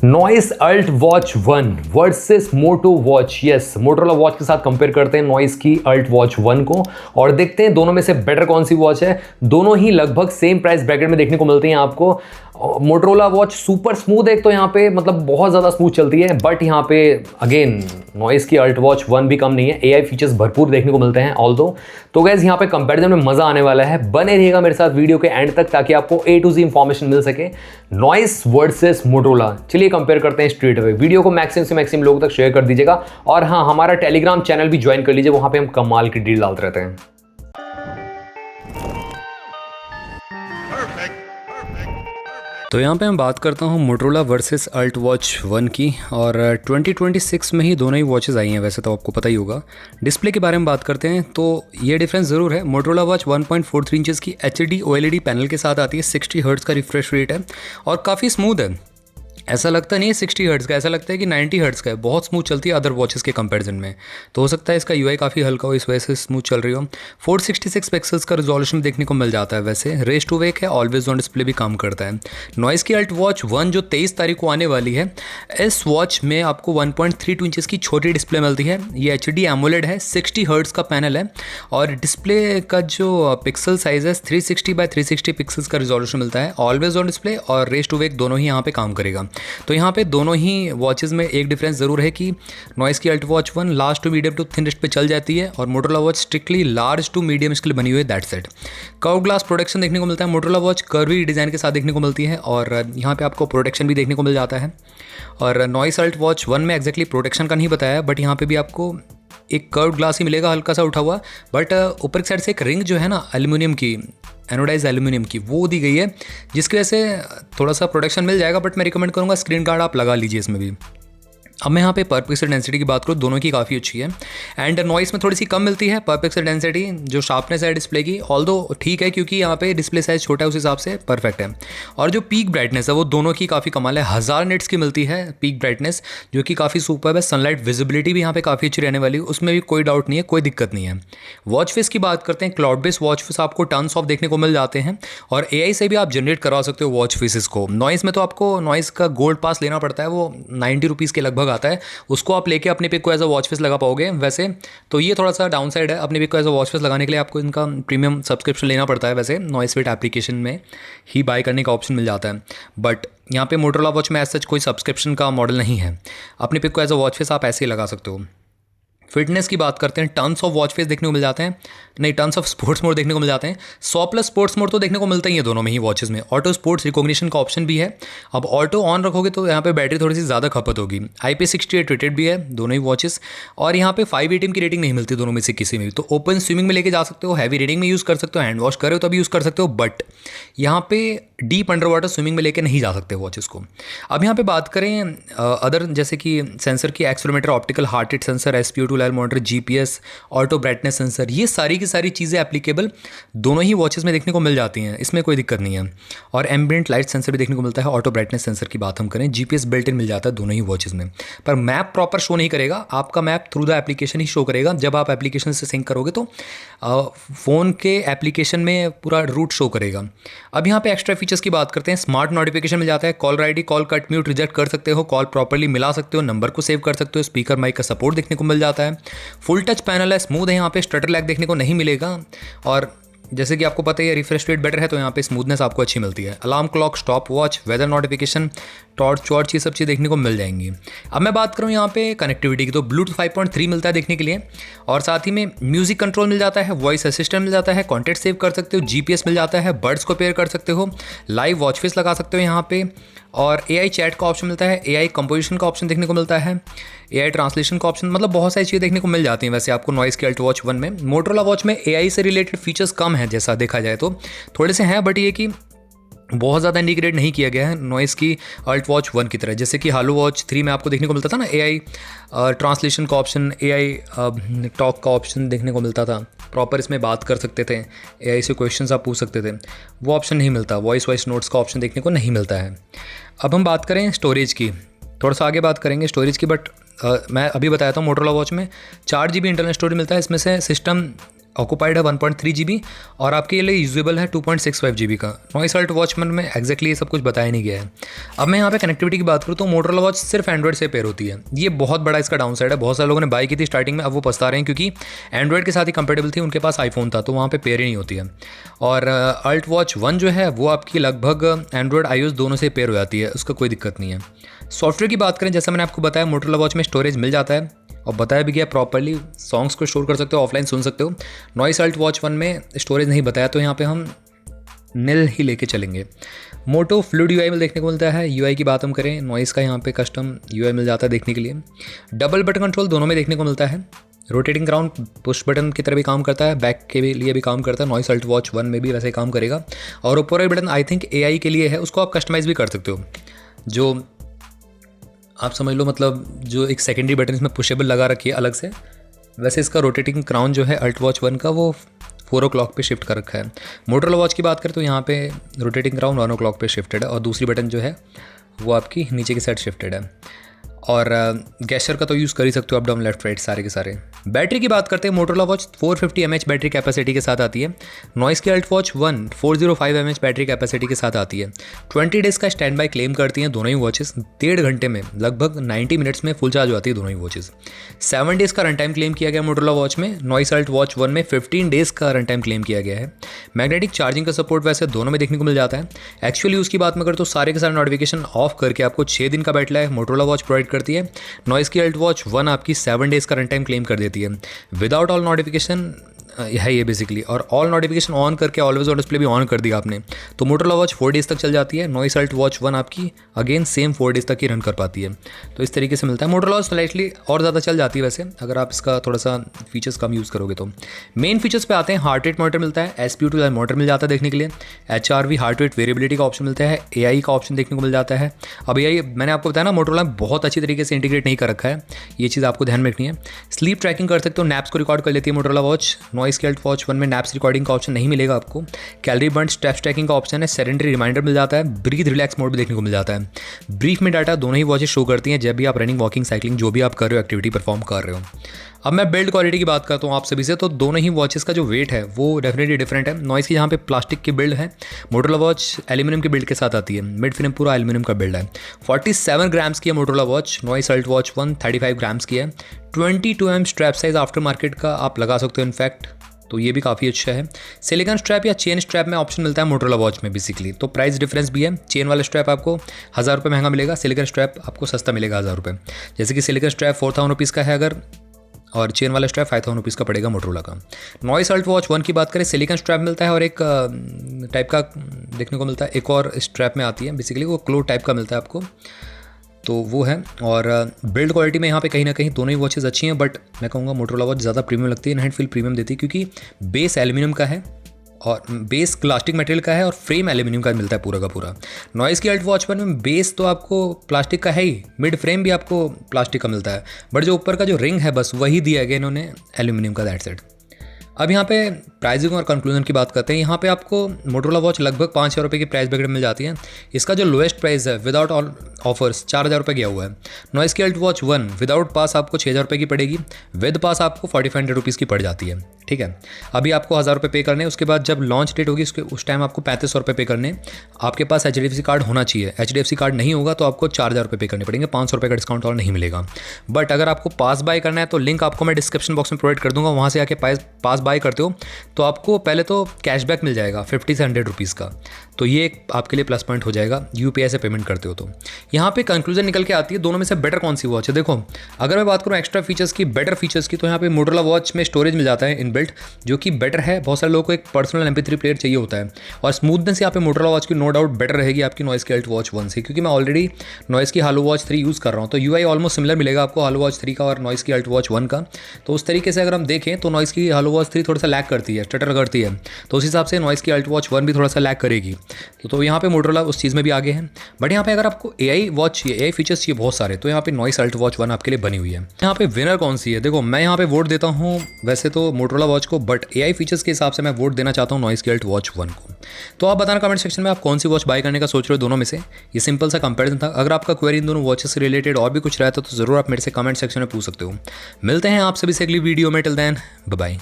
Noise Ult watch 1 versus मोटो watch. Yes, Motorola watch के साथ compare करते हैं नॉइस की अल्ट वॉच 1 को और देखते हैं दोनों में से बेटर कौन सी वॉच है। दोनों ही लगभग सेम प्राइस ब्रैकेट में देखने को मिलती हैं आपको। मोटोरोला वॉच सुपर स्मूथ है, एक तो यहाँ पे मतलब बहुत ज़्यादा स्मूथ चलती है, बट यहाँ पे अगेन नॉइस की अल्ट वॉच 1 भी कम नहीं है। एआई फीचर्स भरपूर देखने को मिलते हैं ऑल्दो। तो गैस यहाँ पे कंपैरिजन में मजा आने वाला है, बने रहिएगा मेरे साथ वीडियो के एंड तक ताकि आपको A to Z इंफॉर्मेशन मिल सके। नॉइस वर्सेस मोटोरोला, चलिए कंपेयर करते हैं स्ट्रेट अवे। वीडियो को मैक्सिमम से मैक्सिमम लोगों तक शेयर कर दीजिएगा और हाँ, हमारा टेलीग्राम चैनल भी ज्वाइन कर लीजिए, वहां पे हम कमाल की डील डालते रहते हैं। तो यहाँ पे मैं बात करता हूँ मोटोरोला वर्सेस अल्ट वॉच 1 की, और 2026 में ही दोनों ही वॉचेस आई हैं, वैसे तो आपको पता ही होगा। डिस्प्ले के बारे में बात करते हैं तो ये डिफरेंस ज़रूर है। मोटोरोला वॉच 1.43 इंचेस की HD OLED पैनल के साथ आती है, 60 हर्ट्ज़ का रिफ्रेश रेट है और काफ़ी स्मूथ है। ऐसा लगता नहीं है 60 हर्ट्ज़ का, ऐसा लगता है कि 90 हर्ट्ज़ का है। बहुत स्मूथ चलती है अदर वॉचेस के कंपैरिजन में। तो हो सकता है इसका UI काफ़ी हल्का हो, इस वजह से स्मूथ चल रही हो। 466 पिक्सल्स का रिजोल्यूशन देखने को मिल जाता है। वैसे रेस टू वेक है, ऑलवेज ऑन डिस्प्ले भी काम करता है। नॉइस की अल्ट वॉच 1 जो 23 तारीख को आने वाली है, इस वॉच में आपको 1.32 इंचेस की छोटी डिस्प्ले मिलती है। ये HD AMOLED है, 60 हर्ट्ज़ का पैनल है और डिस्प्ले का जो पिक्सल साइज है 360 बाय 360 पिक्सल्स का रिजोल्यूशन मिलता है। ऑलवेज ऑन डिस्प्ले और रेस टू वेक दोनों ही यहाँ पे काम करेगा। तो यहाँ पे दोनों ही वॉचेस में एक डिफरेंस ज़रूर है कि नॉइस की Ult watch 1 large to medium to thin wrist पे चल जाती है और Motorola watch strictly large to medium इसके लिए बनी हुई है। That's it. Curve glass protection देखने को मिलता है। मोटोरोला वॉच कर्वी डिज़ाइन के साथ देखने को मिलती है और यहाँ पे आपको प्रोटेक्शन भी देखने को मिल जाता है। और नॉइस अल्ट वॉच 1 में एक्जैक्टली प्रोटेक्शन का नहीं बताया, बट यहाँ पे भी आपको एक कर्व ग्लास ही मिलेगा, हल्का सा उठा हुआ, बट ऊपर की साइड से एक रिंग जो है ना एल्यूमिनियम की, एनोडाइज एल्यूमिनियम की, वो दी गई है, जिसकी वजह से थोड़ा सा प्रोटेक्शन मिल जाएगा। बट मैं रिकमेंड करूँगा स्क्रीन गार्ड आप लगा लीजिए इसमें भी। अब मैं यहाँ पे पर पिक्सल डेंसिटी की बात करूँ, दोनों की काफ़ी अच्छी है एंड नॉइस में थोड़ी सी कम मिलती है पर पिक्सल डेंसिटी। जो शार्पनेस है डिस्प्ले की ऑल्दो ठीक है, क्योंकि यहाँ पे डिस्प्ले साइज छोटा है, उस हिसाब से परफेक्ट है। और जो पीक ब्राइटनेस है वो दोनों की काफ़ी कमाल है, 1000 निट्स की मिलती है पीक ब्राइटनेस, जो कि काफ़ी सुपर है। सनलाइट विजिबिलिटी भी यहाँ पे काफ़ी अच्छी रहने वाली है, उसमें भी कोई डाउट नहीं है, कोई दिक्कत नहीं है। वॉच फेस की बात करते हैं, क्लाउड बेस्ड वॉच फेस आपको टन्स ऑफ देखने को मिल जाते हैं और AI से भी आप जनरेट करवा सकते हो वॉच फेसेस को। नॉइस में तो आपको नॉइस का गोल्ड पास लेना पड़ता है, वो 90 रुपीज़ के लगभग आता है, उसको आप लेके अपने पिक को एज अ वॉच फेस लगा पाओगे। वैसे तो ये थोड़ा सा डाउन साइड है, अपने पिक को एज अ वॉच फेस लगाने के लिए आपको इनका प्रीमियम सब्सक्रिप्शन लेना पड़ता है। वैसे नॉइस फिट एप्लीकेशन में ही बाय करने का ऑप्शन मिल जाता है, बट यहाँ पे मोटोरोला वॉच में एज सच कोई सब्सक्रिप्शन का मॉडल नहीं है। अपने पिक को एज अ वॉच फेस आप ऐसे ही लगा सकते हो। फिटनेस की बात करते हैं, टन्स ऑफ वॉच फेस देखने को मिल जाते हैं, नहीं टन्स ऑफ स्पोर्ट्स मोड देखने को मिल जाते हैं। 100+ स्पोर्ट्स मोड तो देखने को मिलता ही है दोनों में ही वॉचेस में। ऑटो स्पोर्ट्स रिकॉग्निशन का ऑप्शन भी है। अब ऑटो ऑन रखोगे तो यहाँ पे बैटरी थोड़ी सी ज़्यादा खपत होगी। IP68 रेटेड भी है दोनों ही वॉचेस और यहाँ पे 5 ATM की रेटिंग नहीं मिलती दोनों में से किसी में भी। तो ओपन स्विमिंग में लेके जा सकते हो, हैवी रेडिंग में यूज़ कर सकते हो, हैंड वॉश करे हो तभी यूज़ कर सकते हो, बट यहाँ पे डीप अंडर वाटर स्विमिंग में लेके नहीं जा सकते वॉचेस को। अब यहाँ पे बात करें अदर जैसे कि सेंसर की, accelerometer, optical heart rate sensor, SpO2 level monitor, GPS, auto brightness sensor, ये सारी की सारी चीज़ें एप्लीकेबल दोनों ही वॉचेस में देखने को मिल जाती हैं, इसमें कोई दिक्कत नहीं है। और एम्बिएंट लाइट सेंसर भी देखने को मिलता है। ऑटो ब्राइटनेस सेंसर की बात हम करें, GPS बिल्ट इन मिल जाता है दोनों ही वॉचेस में, पर मैप प्रॉपर शो नहीं करेगा, आपका map through the application he show करेगा। जब आप एप्लीकेशन से सिंक करोगे तो फ़ोन के एप्लीकेशन में पूरा रूट शो करेगा। अब यहाँ पे एक्स्ट्रा फीचर्स की बात करते हैं। स्मार्ट नोटिफिकेशन मिल जाता है, caller ID, call cut mute reject कर सकते हो, कॉल प्रॉपर्ली मिला सकते हो, नंबर को सेव कर सकते हो, स्पीकर माइक का सपोर्ट देखने को मिल जाता है। फुल टच पैनल है, स्मूथ है, यहाँ पे स्टटर लैग देखने को नहीं मिलेगा और जैसे कि आपको पता है रिफ्रेश रेट बेटर है, तो यहाँ पे स्मूथनेस आपको अच्छी मिलती है। Alarm clock, stop watch, weather notification, torch ये सब चीज़ देखने को मिल जाएंगी। अब मैं बात करूँ यहाँ पे कनेक्टिविटी की, तो ब्लूटूथ 5.3 मिलता है देखने के लिए और साथ ही में म्यूजिक कंट्रोल मिल जाता है, वॉइस असिस्टेंट मिल जाता है, कॉन्टेक्ट सेव कर सकते हो, GPS मिल जाता है, बर्ड्स को पेयर कर सकते हो, लाइव वॉच फेस लगा सकते हो यहाँ पे, और AI चैट का ऑप्शन मिलता है, AI कंपोजिशन का ऑप्शन देखने को मिलता है, AI ट्रांसलेशन का ऑप्शन, मतलब बहुत सारी चीज़ें देखने को मिल जाती हैं वैसे आपको नॉइस की अल्ट वॉच 1 में। मोटोरोला वॉच में AI से रिलेटेड फीचर्स कम है, जैसा देखा जाए तो थोड़े से हैं, बट ये कि बहुत ज़्यादा इंडिकेट नहीं किया गया है नॉइस की अल्ट वॉच 1 की तरह। जैसे कि हालो वॉच 3 में आपको देखने को मिलता था ना AI ट्रांसलेशन का ऑप्शन, AI टॉक का ऑप्शन देखने को मिलता था, प्रॉपर इसमें बात कर सकते थे, AI से क्वेश्चंस आप पूछ सकते थे, वो ऑप्शन नहीं मिलता। वॉइस नोट्स का ऑप्शन देखने को नहीं मिलता है। अब हम बात करें स्टोरेज की, थोड़ा सा आगे बात करेंगे स्टोरेज की, बट मैं अभी बताया था मोटोरोला वॉच में 4 GB इंटरनल स्टोरेज मिलता है। इसमें से सिस्टम ऑक्यूपाइड है 1.3 GB और आपके लिए यूजेबल है 2.65 GB का। नॉइस अल्ट वॉच में एक्जैक्टली ये सब कुछ बताया नहीं गया है। अब मैं यहाँ पे कनेक्टिविटी की बात करूँ तो मोटरोला वॉच सिर्फ एंड्रॉइड से पेयर होती है। ये बहुत बड़ा इसका डाउन साइड है। बहुत सारे लोगों ने बाय की थी स्टार्टिंग में, अब वो पछता रहे हैं क्योंकि एंड्रॉइड के साथ ही कंपेटेबल थी, उनके पास आईफोन था तो वहाँ पे पेयर ही नहीं होती है। और अल्ट वॉच 1 जो है वो आपकी लगभग एंड्रॉइड iOS दोनों से पेयर हो जाती है, उसका कोई दिक्कत नहीं है। सॉफ्टवेयर की बात करें, जैसा मैंने आपको बताया मोटरोला वॉच में स्टोरेज मिल जाता है और बताया भी गया प्रॉपर्ली, सॉन्ग्स को स्टोर कर सकते हो, ऑफलाइन सुन सकते हो। नॉइस अल्ट वॉच 1 में स्टोरेज नहीं बताया तो यहाँ पे हम निल ही लेके चलेंगे। मोटो फ्लूइड यूआई में देखने को मिलता है। यूआई की बात हम करें, नॉइस का यहाँ पे कस्टम यूआई मिल जाता है देखने के लिए। डबल बटन कंट्रोल दोनों में देखने को मिलता है। रोटेटिंग क्राउन पुश बटन की तरह भी काम करता है, बैक के लिए भी काम करता है। नॉइस अल्ट वॉच 1 में भी वैसे ही काम करेगा। और ऊपर वाला बटन आई थिंक एआई के लिए है, उसको आप कस्टमाइज़ भी कर सकते हो। जो आप समझ लो, मतलब जो एक सेकेंडरी बटन इसमें पुशेबल लगा रखी है अलग से, वैसे इसका रोटेटिंग क्राउन जो है अल्ट वॉच 1 का वो 4 o'clock पे शिफ्ट कर रखा है। मोटरोला वॉच की बात करें तो यहाँ पे रोटेटिंग क्राउन 1 o'clock पे शिफ्टेड है और दूसरी बटन जो है वो आपकी नीचे की साइड शिफ्टेड है। और गैस्चर का तो यूज़ कर ही सकते हो, अप डाउन लेफ्ट राइट सारे के सारे। बैटरी की बात करते हैं, Motorola watch 450 mAh battery capacity के साथ आती है। नॉइस की Ult watch 1 405 mAh battery capacity के साथ आती है। 20 डेज़ का स्टैंड बाय क्लेम करती हैं दोनों ही वॉचेस। 1.5 घंटे में लगभग 90 मिनट्स में फुल चार्ज हो जाती है दोनों ही वॉचेस। 7 डेज़ का रन टाइम क्लेम किया गया मोटरोला वॉच में। नॉइस अल्ट वॉच 1 में 15 डेज़ का रन टाइम क्लेम किया गया है। मैग्नेटिक चार्जिंग का सपोर्ट वैसे दोनों में देखने को मिल जाता है। एक्चुअली उसकी बात में करें तो सारे के सारे नोटिफिकेशन ऑफ करके आपको 6 दिन का battery life Motorola watch provide करती है। नॉइस की अल्ट वॉच 1 आपकी 7 डेज़ का रन टाइम क्लेम कर देती है। विदाउट ऑल नोटिफिकेशन है ये बेसिकली, और ऑल नोटिफिकेशन ऑन करके ऑलवेज ऑन डिस्प्ले भी ऑन कर दिया आपने तो मोटरोला वॉच 4 डेज़ तक चल जाती है। नॉइस अल्ट वॉच 1 आपकी अगेन सेम 4 डेज़ तक ही रन कर पाती है। तो इस तरीके से मिलता है। मोटरोला वॉच स्लाइटली और ज़्यादा चल जाती है वैसे, अगर आप इसका थोड़ा सा फीचर्स कम यूज़ करोगे तो। मेन फीचर्स पे आते हैं, हार्ट रेट मॉनिटर मिलता है, SpO2 मॉनिटर मिल जाता है देखने के लिए, HRV हार्ट रेट वेरिएबिलिटी का ऑप्शन मिलता है, AI का ऑप्शन देखने को मिल जाता है। अब AI मैंने आपको बताया ना, मोटरोला बहुत अच्छी तरीके से इंटीग्रेट नहीं कर रखा है, ये चीज़ आपको ध्यान में रखनी है। स्लीप ट्रैकिंग कर सकते हो, नैप्स को रिकॉर्ड कर लेती है मोटरोला वॉच। नॉइस की अल्ट वॉच 1 में नैप्स रिकॉर्डिंग का ऑप्शन नहीं मिलेगा आपको। कैलोरी बर्न स्टेप्स ट्रैकिंग का ऑप्शन है, सेडेंटरी रिमाइंडर मिल जाता है, ब्रीथ रिलैक्स मोड भी देखने को मिल जाता है। ब्रीफ में डाटा दोनों ही वॉचेस शो करती हैं जब भी आप रनिंग, वॉकिंग, साइकिलिंग जो भी आप कर रहे हो, एक्टिविटी परफॉर्म कर रहे हो। अब मैं बिल्ड क्वालिटी की बात करता हूँ आप सभी से, तो दोनों ही वॉचेस का जो वेट है वो डेफिनेटली डिफरेंट है। नॉइस की यहाँ पे प्लास्टिक की बिल्ड है, मोटरोला वॉच एल्यूमिनियम की बिल्ड के साथ आती है। मिड फ्रेम पूरा एल्यूमिनियम का बिल्ड है। 47 ग्राम्स की है Motorola watch. Noise Ult watch 1 35 grams की है। 22 mm strap size aftermarket का आप लगा सकते हो इनफैक्ट, तो ये भी काफ़ी अच्छा है। सिलिकॉन स्ट्रैप या चेन स्ट्रैप में ऑप्शन मिलता है मोटरोला वॉच में बेसिकली, तो प्राइस डिफरेंस भी है। चेन वाला स्ट्रैप आपको 1000 रुपये महंगा मिलेगा, सिलिकॉन स्ट्रैप आपको सस्ता मिलेगा 1000 रुपये। जैसे कि सिलिकॉन स्ट्रैप 4000 रुपीज़ का है अगर, और चेन वाला स्ट्रैप 5000 रुपीज़ का पड़ेगा मोटरोला का। नॉइस अल्ट वॉच 1 की बात करें, सिलिकॉन स्ट्रैप मिलता है और एक टाइप का देखने को मिलता है, एक और स्ट्रैप में आती है बेसिकली, वो क्लो टाइप का मिलता है आपको, तो वो है। और बिल्ड क्वालिटी में यहाँ पे कहीं ना कहीं दोनों ही वॉचेस अच्छी हैं, बट मैं कहूँगा मोटरोला वॉच ज़्यादा प्रीमियम लगती है, इनहैंड फील प्रीमियम देती है क्योंकि बेस एल्यूमिनियम का है और बेस प्लास्टिक मटेरियल का है और फ्रेम एल्यूमिनियम का मिलता है पूरा का पूरा। नॉइस की अल्ट वॉच 1 में बेस तो आपको प्लास्टिक का है ही, मिड फ्रेम भी आपको प्लास्टिक का मिलता है, बट जो ऊपर का जो रिंग है बस वही दिया गया इन्होंने एल्यूमिनियम का, दैट्स इट। अब यहाँ पे प्राइसिंग और कंक्लूजन की बात करते हैं। यहाँ पे आपको मोटरोला वॉच लगभग 5000 रुपये की प्राइस ब्रैकेट मिल जाती है। इसका जो लोएस्ट प्राइस है विदाउट ऑल ऑफर्स 4000 रुपये गया हुआ है। नॉइस की अल्ट वॉच 1 विदाउट पास आपको 6000 रुपये की पड़ेगी, विद पास आपको 4500 रुपीज़ की पड़ जाती है, ठीक है। अभी आपको 1000 रुपये पे करने, उसके बाद जब लॉन्च डेट होगी उस टाइम आपको 3500 रुपये पे करने। आपके पास HDFC कार्ड होना चाहिए, HDFC कार्ड नहीं होगा तो आपको 4000 रुपये पे करने पड़ेंगे, 500 रुपये का डिस्काउंट और नहीं मिलेगा। बट अगर आपको पास बाय करना है तो लिंक आपको मैं डिस्क्रिप्शन बॉक्स में प्रोवाइड कर दूंगा, वहाँ से आके पास बाय करते हो तो आपको पहले तो कैशबैक मिल जाएगा 50 से 100 रुपीज़ का, तो ये एक आपके लिए प्लस पॉइंट हो जाएगा UPI से पेमेंट करते हो तो। यहाँ पे कंक्लूजन निकल के आती है दोनों में से बेटर कौन सी वॉच है। देखो अगर मैं बात करूँ एक्स्ट्रा फीचर्स की, बेटर फीचर्स की, तो यहाँ पे मोटरोला वॉच में स्टोरेज मिल जाता है इनबिल्ट, जो कि बेटर है। बहुत सारे लोगों को एक पर्सनल MP3 प्लेयर चाहिए होता है, और स्मूथनेस यहाँ पे मोटरोला वॉच की नो डाउट बेटर रहेगी आपकी नॉइस की अल्ट वॉच 1 से, क्योंकि मैं ऑलरेडी नॉइस की हालो वॉच 3 यूज़ कर रहा हूँ, तो UI ऑलमोस्ट सिमिलर मिलेगा आपको हालो वॉच 3 का और नॉइस की अल्ट वॉच 1 का। तो उस तरीके से अगर हम देखें तो नॉइस की हालो वॉच 3 थोड़ा सा लैग करती है, स्टटर करती है, तो उस हिसाब से नॉइस की अल्ट वॉच 1 भी थोड़ा सा लैग करेगी। तो यहाँ पे मोटरोला उस चीज़ में भी आगे है। बट यहाँ पे अगर आपको AI वॉच चाहिए, AI फीचर्स चाहिए बहुत सारे, तो यहाँ पे नॉइस अल्ट वॉच 1 आपके लिए बनी हुई है। यहाँ पे विनर कौन सी है, देखो मैं यहाँ पे वोट देता हूँ वैसे तो मोटरोला वॉच को, बट AI फीचर्स के हिसाब से मैं वोट देना चाहता हूँ नॉइस की अल्ट वॉच 1 को। तो आप बताना कमेंट सेक्शन में आप कौन सी वॉच बाय करने का सोच रहे हो दोनों में से। ये सिंपल सा कंपैरिजन था। अगर आपका क्वेरी इन दोनों वॉचेस से रिलेटेड और भी कुछ रहता तो ज़रूर आप मेरे से कमेंट सेक्शन में पूछ सकते हो। मिलते हैं आप सभी से अगली वीडियो में, टिल देन बाय बाय।